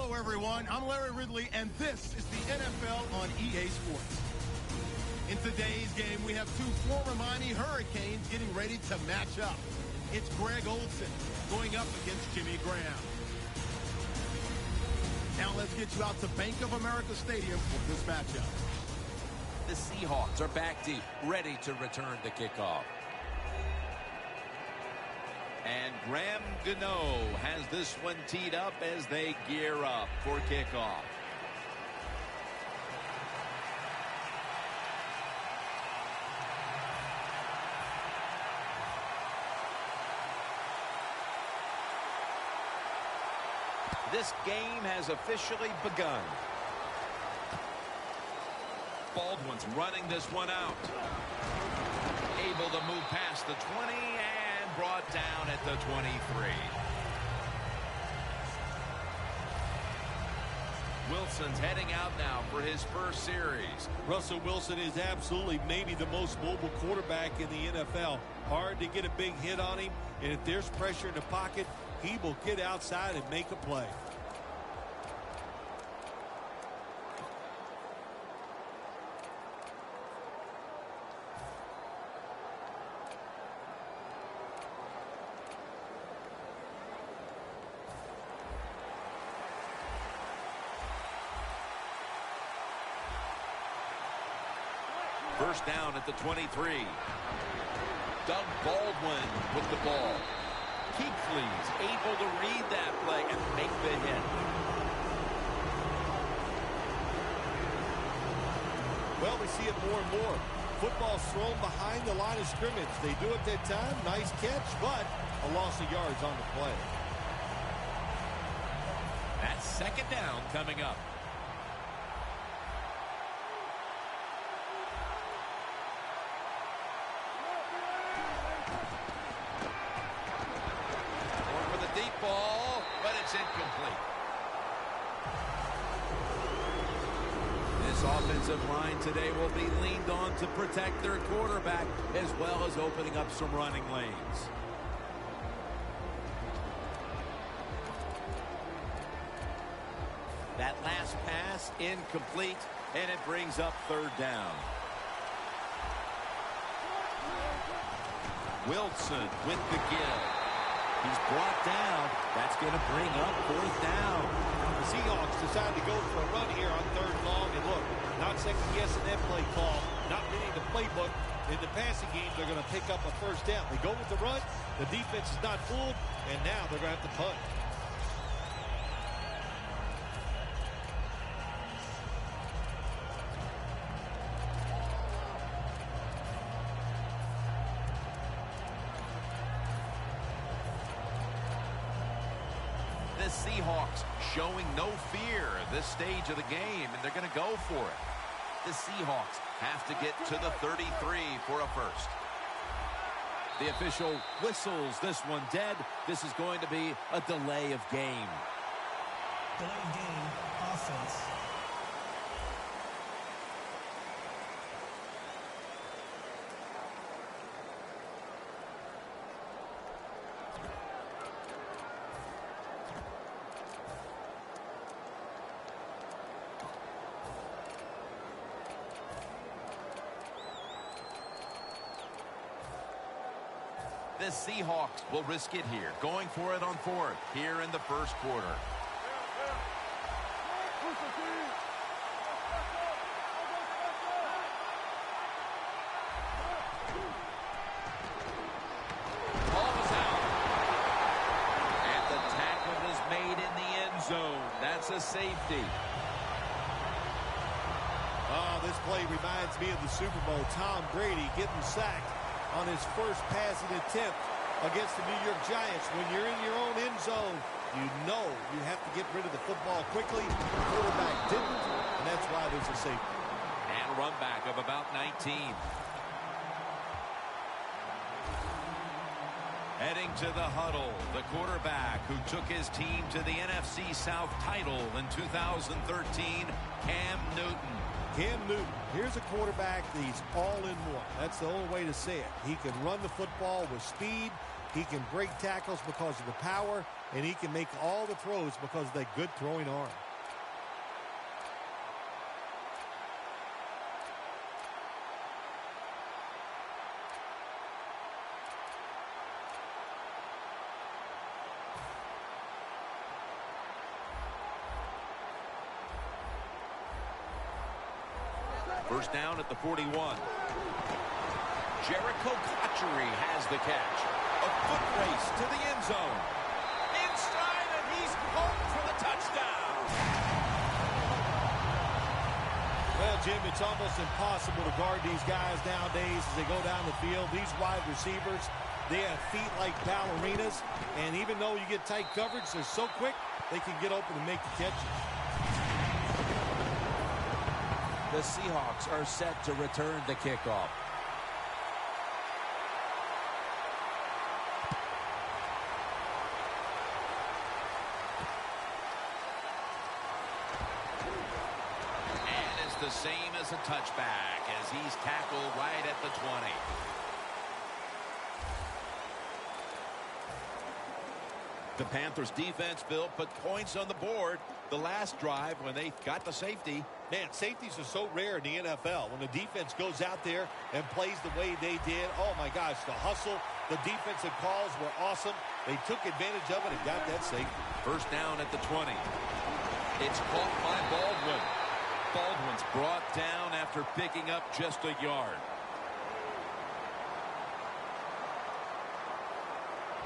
Hello, everyone. I'm Larry Ridley, and this is the NFL on EA Sports. In today's game, we have two former Miami Hurricanes getting ready to match up. It's Greg Olsen going up against Jimmy Graham. Now let's get you out to Bank of America Stadium for this matchup. The Seahawks are back deep, ready to return the kickoff. And Graham Gano has this one teed up as they gear up for kickoff. This game has officially begun. Baldwin's running this one out. Able to move past the 20 and brought down at the 23. Wilson's heading out now for his first series. Russell Wilson is absolutely maybe the most mobile quarterback in the NFL. Hard to get a big hit on him, and if there's pressure in the pocket, he will get outside and make a play. First down at the 23. Doug Baldwin with the ball. Kuechly's able to read that play and make the hit. Well, we see it more and more. Football's thrown behind the line of scrimmage. They do it that time. Nice catch, but a loss of yards on the play. That's second down coming up. Ball, but it's incomplete. This offensive line today will be leaned on to protect their quarterback as well as opening up some running lanes. That last pass incomplete, and it brings up third down. Wilson with the give. He's brought down. That's going to bring up fourth down. The Seahawks decide to go for a run here on third and long. And look, not second-guessing that play call, not reading the playbook. In the passing game, they're going to pick up a first down. They go with the run. The defense is not fooled, and now they're going to have to punt. The Seahawks showing no fear at this stage of the game, and they're going to go for it. The Seahawks have to get to the 33 for a first. The official whistles this one dead. This is going to be a delay of game. Delay of game, offense. The Seahawks will risk it here, going for it on fourth here in the first quarter. Ball is out. And the tackle is made in the end zone. That's a safety. Oh, this play reminds me of the Super Bowl. Tom Brady getting sacked on his first passing attempt against the New York Giants. When you're in your own end zone, you know you have to get rid of the football quickly. The quarterback didn't, and that's why there's a safety. And a run back of about 19. Heading to the huddle, the quarterback who took his team to the NFC South title in 2013, Cam Newton. Cam Newton, here's a quarterback that he's all in one. That's the only way to say it. He can run the football with speed, He can break tackles because of the power, and he can make all the throws because of that good throwing arm. First down at the 41. Jericho Cotchery has the catch. A foot race to the end zone. Inside, and he's home for the touchdown. Well, Jim, it's almost impossible to guard these guys nowadays as they go down the field. These wide receivers, they have feet like ballerinas, and even though you get tight coverage, they're so quick, they can get open and make the catches. The Seahawks are set to return the kickoff. And it's the same as a touchback as he's tackled right at the 20. The Panthers defense, Bill, put points on the board the last drive when they got the safety. Man, safeties are so rare in the NFL. When the defense goes out there and plays the way they did, oh my gosh, the hustle, the defensive calls were awesome. They took advantage of it and got that safety. First down at the 20. It's caught by Baldwin. Baldwin's brought down after picking up just a yard.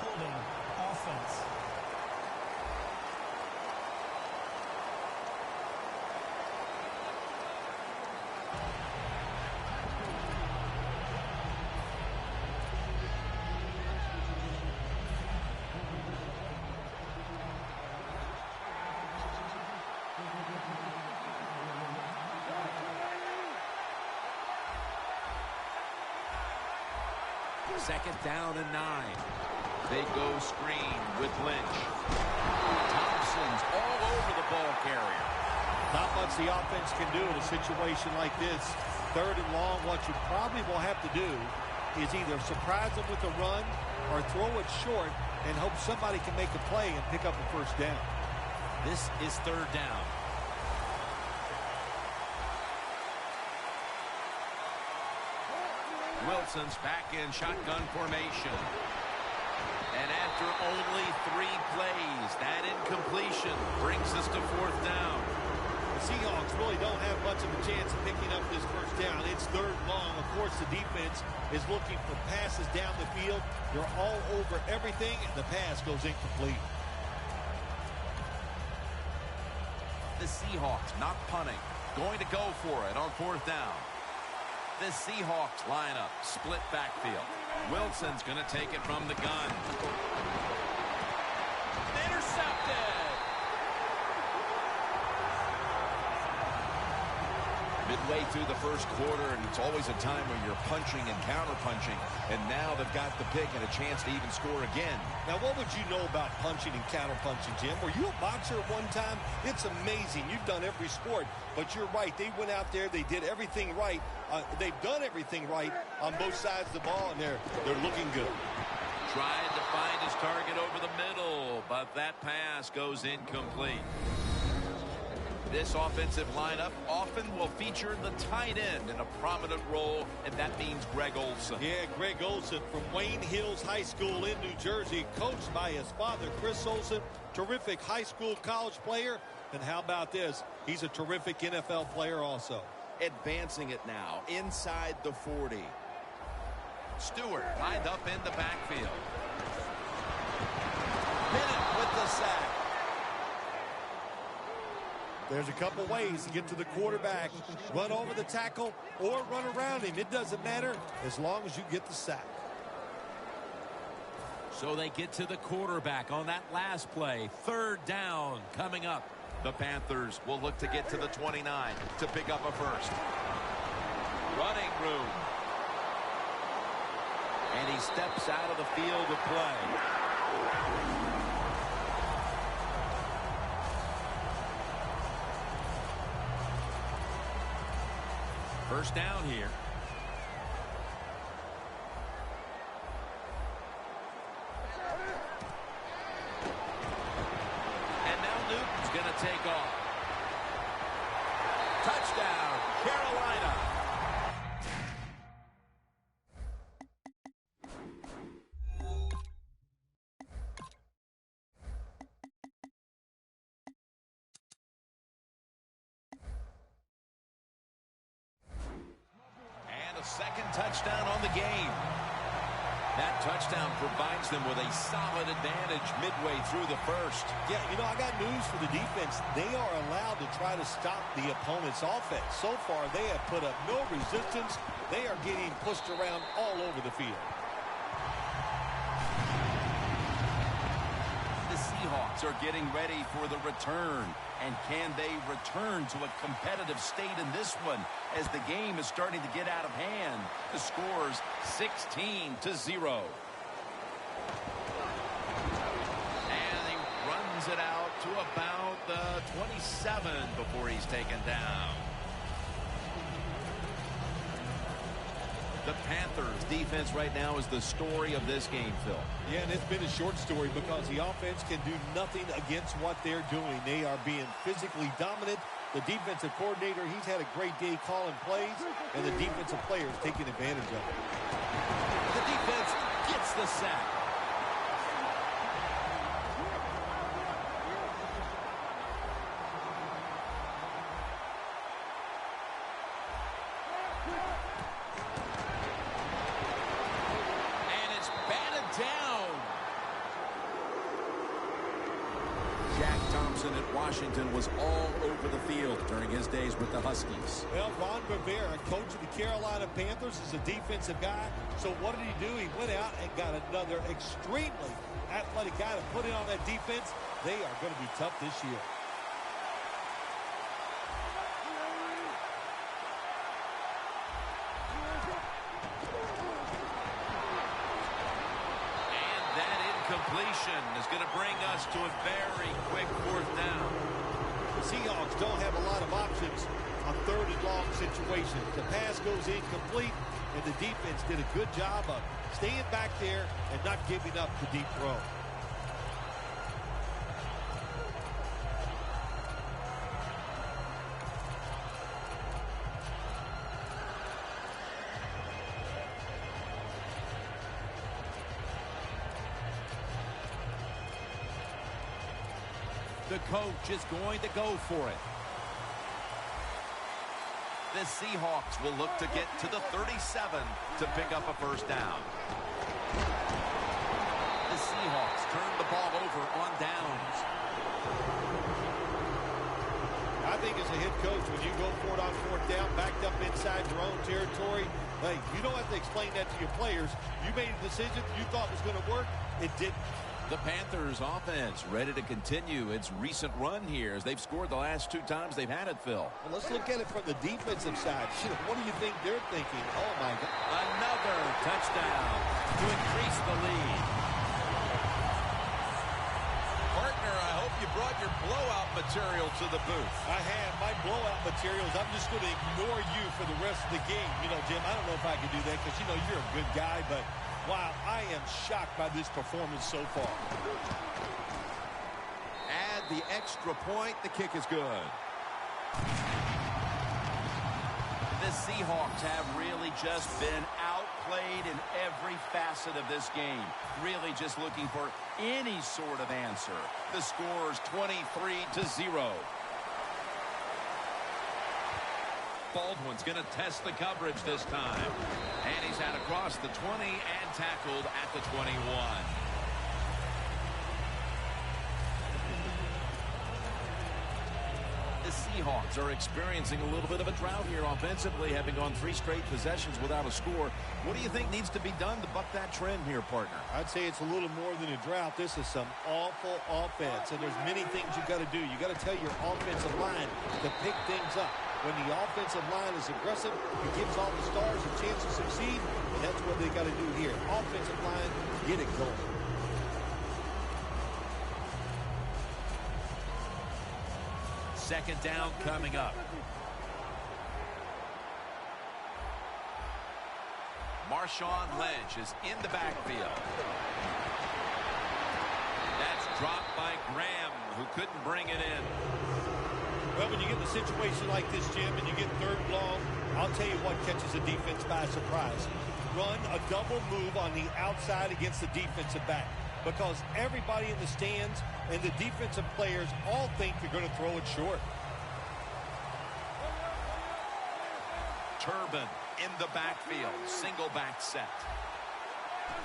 Holding offense. Second down and 9. They go screen with Lynch. Thompson's all over the ball carrier. Not much the offense can do in a situation like this. Third and long, what you probably will have to do is either surprise them with a run or throw it short and hope somebody can make a play and pick up a first down. This is third down. Wilson's back in shotgun formation. And after only 3 plays, that incompletion brings us to fourth down. The Seahawks really don't have much of a chance of picking up this first down. It's third and long. Of course, the defense is looking for passes down the field. They're all over everything, and the pass goes incomplete. The Seahawks not punting. Going to go for it on fourth down. The Seahawks lineup, split backfield. Wilson's going to take it from the gun. Intercepted! Midway through the first quarter, and it's always a time when you're punching and counter-punching, and now they've got the pick and a chance to even score again. Now, what would you know about punching and counter-punching, Jim? Were you a boxer at one time? It's amazing. You've done every sport, but you're right. They went out there. They did everything right. They've done everything right on both sides of the ball, and they're looking good. Tried to find his target over the middle, but that pass goes incomplete. This offensive lineup often will feature the tight end in a prominent role, and that means Greg Olsen. Yeah, Greg Olsen from Wayne Hills High School in New Jersey, coached by his father, Chris Olsen. Terrific high school college player. And how about this? He's a terrific NFL player also. Advancing it now inside the 40. Stewart lined up in the backfield. Bennett with the sack. There's a couple ways to get to the quarterback. Run over the tackle or run around him. It doesn't matter as long as you get the sack. So they get to the quarterback on that last play. Third down coming up. The Panthers will look to get to the 29 to pick up a first. Running room. And he steps out of the field of play. First down here. take off. Touchdown, Carolina. And a second touchdown on the game. That touchdown provides them with a solid advantage midway through the first. Yeah, you know, I got news for the defense. They are allowed to try to stop the opponent's offense. So far, they have put up no resistance. They are getting pushed around all over the field. The Seahawks are getting ready for the return. And can they return to a competitive state in this one as the game is starting to get out of hand? The score's 16-0. And he runs it out to about the 27 before he's taken down. The Panthers defense right now is the story of this game, Phil. Yeah, and it's been a short story because the offense can do nothing against what they're doing. They are being physically dominant. The defensive coordinator, he's had a great day calling plays, and the defensive players taking advantage of it. The defense gets the sack. At Washington was all over the field during his days with the Huskies. Well, Ron Rivera, coach of the Carolina Panthers, is a defensive guy. So what did he do? He went out and got another extremely athletic guy to put in on that defense. They are going to be tough this year. Completion is going to bring us to a very quick fourth down. The Seahawks don't have a lot of options on third and long situations. The pass goes incomplete, and the defense did a good job of staying back there and not giving up the deep throw. The coach is going to go for it. The Seahawks will look to get to the 37 to pick up a first down. The Seahawks turn the ball over on downs. I think as a head coach, when you go for it on fourth down, backed up inside your own territory, hey, you don't have to explain that to your players. You made a decision you thought was going to work. It didn't. The Panthers offense ready to continue its recent run here as they've scored the last two times they've had it, Phil. Well, let's look at it from the defensive side. What do you think they're thinking? Oh, my God. Another touchdown to increase the lead. Partner, I hope you brought your blowout material to the booth. I have. My blowout materials. I'm just going to ignore you for the rest of the game. You know, Jim, I don't know if I can do that because, you know, you're a good guy, but wow, I am shocked by this performance so far. Add the extra point. The kick is good. The Seahawks have really just been outplayed in every facet of this game. Really just looking for any sort of answer. The score's 23-0. Baldwin's going to test the coverage this time. And he's out across the 20 and tackled at the 21. The Seahawks are experiencing a little bit of a drought here offensively, having gone 3 straight possessions without a score. What do you think needs to be done to buck that trend here, partner? I'd say it's a little more than a drought. This is some awful offense, and there's many things you got to do. You got to tell your offensive line to pick things up. When the offensive line is aggressive, it gives all the stars a chance to succeed, and that's what they got to do here. Offensive line, get it going. Second down coming up. Marshawn Lynch is in the backfield. That's dropped by Graham, who couldn't bring it in. Well, when you get in a situation like this, Jim, and you get third and long, I'll tell you what catches the defense by surprise. Run a double move on the outside against the defensive back, because everybody in the stands and the defensive players all think you're going to throw it short. Turbin in the backfield. Single back set.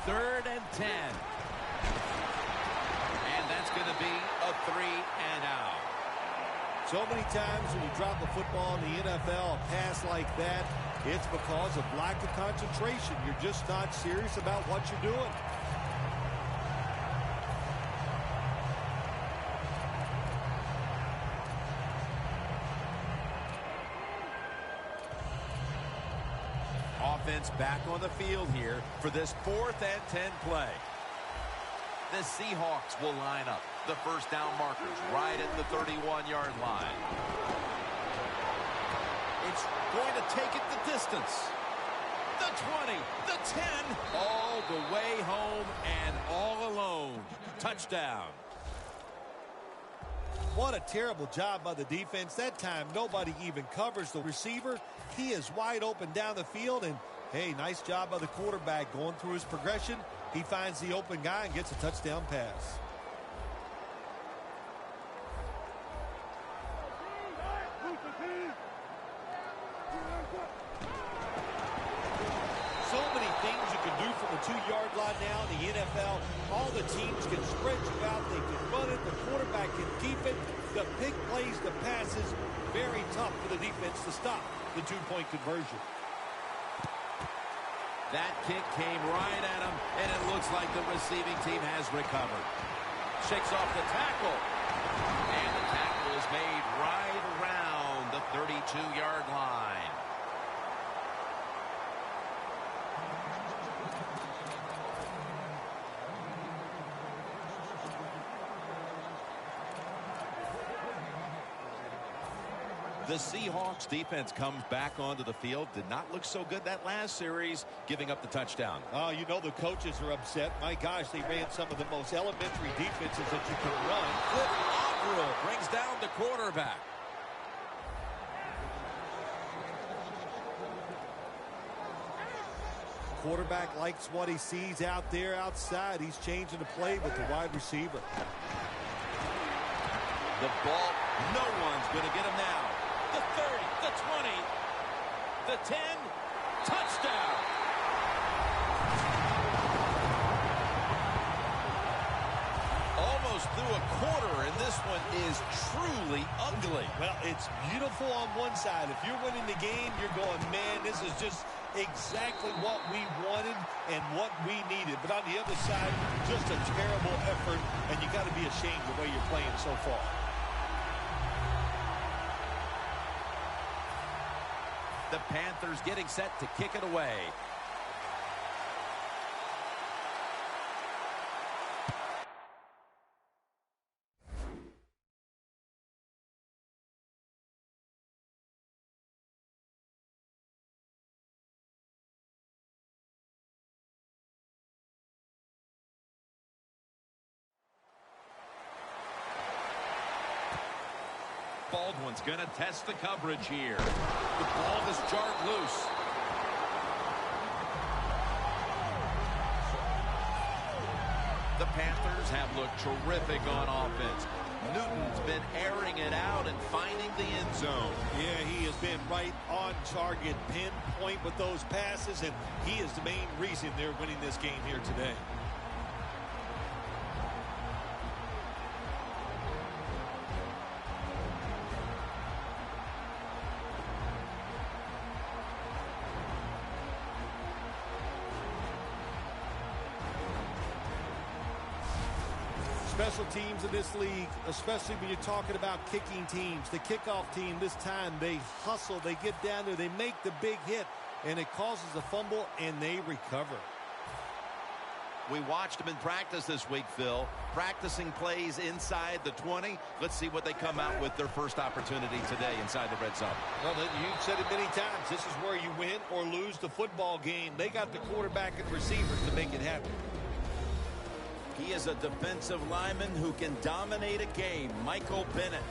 3rd and 10. And that's going to be a 3 and out. So many times when you drop a football in the NFL, a pass like that, it's because of lack of concentration. You're just not serious about what you're doing. Offense back on the field here for this 4th and 10 play. The Seahawks will line up. The first down markers right at the 31-yard line. It's going to take it the distance. The 20, the 10, all the way home and all alone. Touchdown. What a terrible job by the defense. That time, nobody even covers the receiver. He is wide open down the field, and hey, nice job by the quarterback going through his progression. He finds the open guy and gets a touchdown pass. So many things you can do from the 2-yard line now in the NFL. All the teams can spread you out. They can run it. The quarterback can keep it. The big plays, the passes, very tough for the defense to stop the 2-point conversion. That kick came right at him, and it looks like the receiving team has recovered. Shakes off the tackle. And the tackle is made right around the 32-yard line. The Seahawks defense comes back onto the field. Did not look so good that last series, giving up the touchdown. Oh, you know the coaches are upset. My gosh, they ran some of the most elementary defenses that you can run. Flip Averill brings down the quarterback. Quarterback likes what he sees out there outside. He's changing the play with the wide receiver. The ball, no one's going to get him now. The 30, the 20, the 10, touchdown. Almost through a quarter, and this one is truly ugly. Well, it's beautiful on one side. If you're winning the game, you're going, man, this is just exactly what we wanted and what we needed. But on the other side, just a terrible effort, and you got to be ashamed the way you're playing so far. The Panthers getting set to kick it away. Baldwin's going to test the coverage here. The ball is jarred loose. The Panthers have looked terrific on offense. Newton's been airing it out and finding the end zone. Yeah, he has been right on target, pinpoint with those passes, and he is the main reason they're winning this game here today. Special teams in this league, especially when you're talking about kicking teams. The kickoff team this time, they hustle, they get down there, they make the big hit, and it causes a fumble, and they recover. We watched them in practice this week, Phil, practicing plays inside the 20. Let's see what they come out with their first opportunity today inside the red zone. Well, you've said it many times. This is where you win or lose the football game. They got the quarterback and receivers to make it happen. He is a defensive lineman who can dominate a game. Michael Bennett.